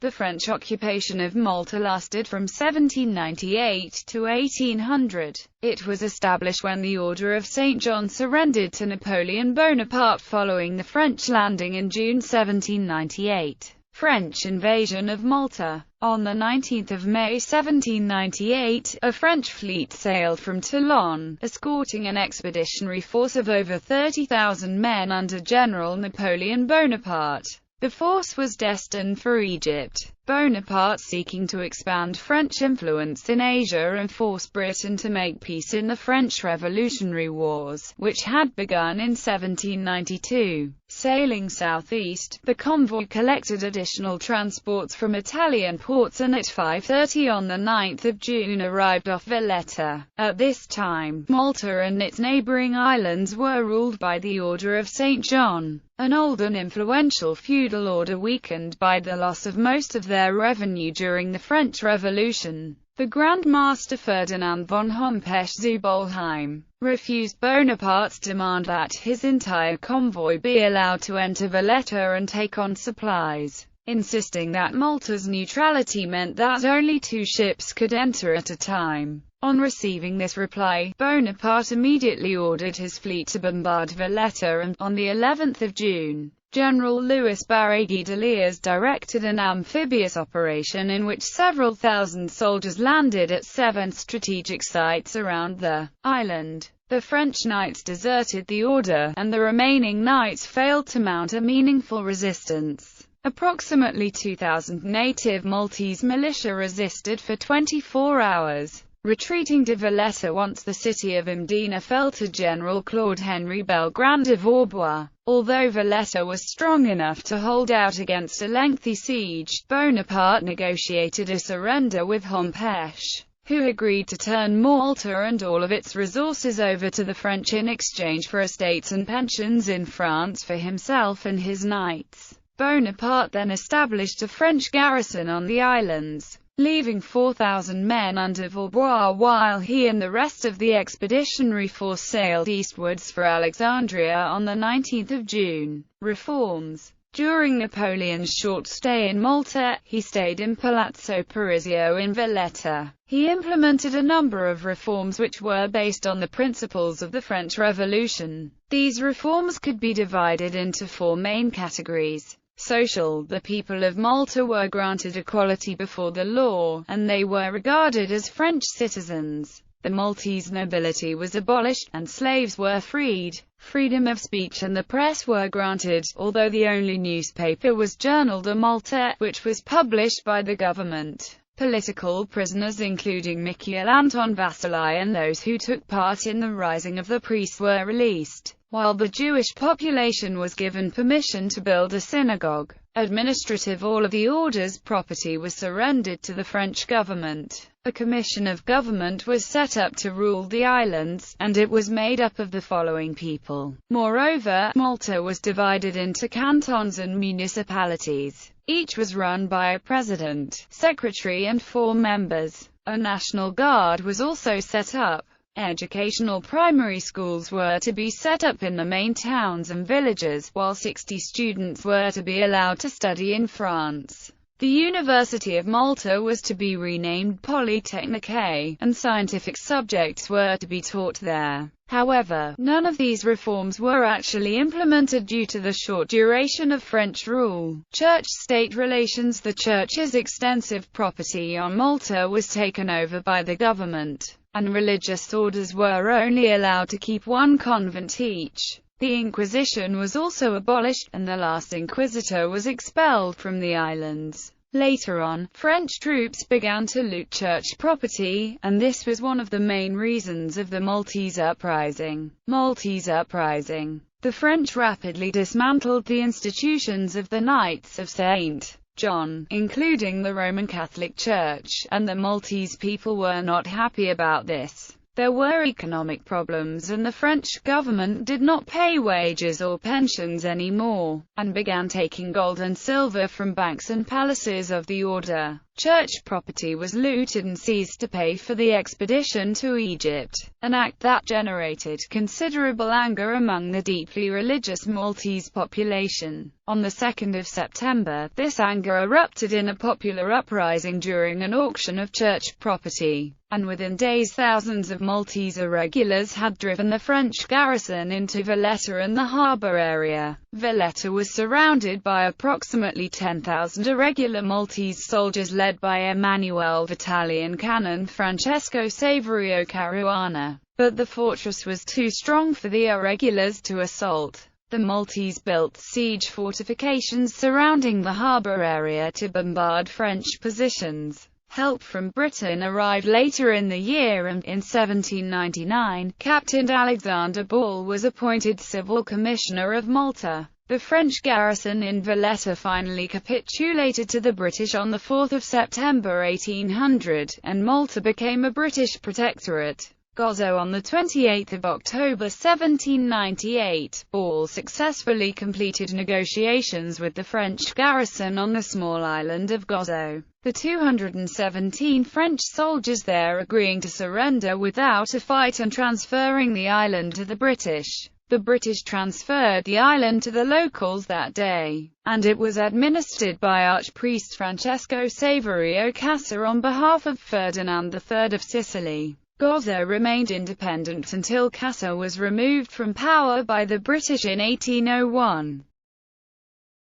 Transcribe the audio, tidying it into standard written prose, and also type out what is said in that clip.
The French occupation of Malta lasted from 1798 to 1800. It was established when the Order of St. John surrendered to Napoleon Bonaparte following the French landing in June 1798. French invasion of Malta. On 19 May 1798, a French fleet sailed from Toulon, escorting an expeditionary force of over 30,000 men under General Napoleon Bonaparte. The force was destined for Egypt. Bonaparte, seeking to expand French influence in Asia and force Britain to make peace in the French Revolutionary Wars, which had begun in 1792. Sailing southeast, the convoy collected additional transports from Italian ports and at 5:30 on 9 June arrived off Valletta. At this time, Malta and its neighbouring islands were ruled by the Order of St. John, an old and influential feudal order weakened by the loss of most of their revenue during the French Revolution. The Grand Master Ferdinand von Hompesch-Zubolheim refused Bonaparte's demand that his entire convoy be allowed to enter Valletta and take on supplies, insisting that Malta's neutrality meant that only 2 ships could enter at a time. On receiving this reply, Bonaparte immediately ordered his fleet to bombard Valletta, and, on the 11th of June, General Louis Barragán de Lias directed an amphibious operation in which several thousand soldiers landed at 7 strategic sites around the island. The French knights deserted the order, and the remaining knights failed to mount a meaningful resistance. Approximately 2,000 native Maltese militia resisted for 24 hours. Retreating to Valletta once the city of Mdina fell to General Claude-Henri Belgrand de Vaubois. Although Valletta was strong enough to hold out against a lengthy siege, Bonaparte negotiated a surrender with Hompesch, who agreed to turn Malta and all of its resources over to the French in exchange for estates and pensions in France for himself and his knights. Bonaparte then established a French garrison on the islands, leaving 4,000 men under Vaubois while he and the rest of the expeditionary force sailed eastwards for Alexandria on 19 June. Reforms. During Napoleon's short stay in Malta, he stayed in Palazzo Parisio in Valletta. He implemented a number of reforms which were based on the principles of the French Revolution. These reforms could be divided into 4 main categories. Social. The people of Malta were granted equality before the law, and they were regarded as French citizens. The Maltese nobility was abolished, and slaves were freed. Freedom of speech and the press were granted, although the only newspaper was Journal de Malta, which was published by the government. Political prisoners including Michael Anton Vasili and those who took part in the rising of the priests were released, while the Jewish population was given permission to build a synagogue. Administrative. All of the order's property was surrendered to the French government. A commission of government was set up to rule the islands, and it was made up of the following people. Moreover, Malta was divided into cantons and municipalities. Each was run by a president, secretary and 4 members. A National Guard was also set up. Educational primary schools were to be set up in the main towns and villages, while 60 students were to be allowed to study in France. The University of Malta was to be renamed Polytechnique, and scientific subjects were to be taught there. However, none of these reforms were actually implemented due to the short duration of French rule. Church-state relations. The Church's extensive property on Malta was taken over by the government, and religious orders were only allowed to keep 1 convent each. The Inquisition was also abolished, and the last inquisitor was expelled from the islands. Later on, French troops began to loot church property, and this was one of the main reasons of the Maltese Uprising. The French rapidly dismantled the institutions of the Knights of St. John, including the Roman Catholic Church, and the Maltese people were not happy about this. There were economic problems, and the French government did not pay wages or pensions anymore, and began taking gold and silver from banks and palaces of the order. Church property was looted and seized to pay for the expedition to Egypt, an act that generated considerable anger among the deeply religious Maltese population. On the 2nd of September, this anger erupted in a popular uprising during an auction of church property, and within days thousands of Maltese irregulars had driven the French garrison into Valletta and the harbour area. Valletta was surrounded by approximately 10,000 irregular Maltese soldiers led by Emmanuel Battalion Canon Francesco Saverio Caruana, but the fortress was too strong for the irregulars to assault. The Maltese built siege fortifications surrounding the harbour area to bombard French positions. Help from Britain arrived later in the year, and in 1799, Captain Alexander Ball was appointed civil commissioner of Malta. The French garrison in Valletta finally capitulated to the British on 4 September 1800, and Malta became a British protectorate. Gozo on 28 October 1798, Ball successfully completed negotiations with the French garrison on the small island of Gozo, the 217 French soldiers there agreeing to surrender without a fight and transferring the island to the British. The British transferred the island to the locals that day, and it was administered by Archpriest Francesco Saverio Cassa on behalf of Ferdinand III of Sicily. Gozo remained independent until Cassa was removed from power by the British in 1801.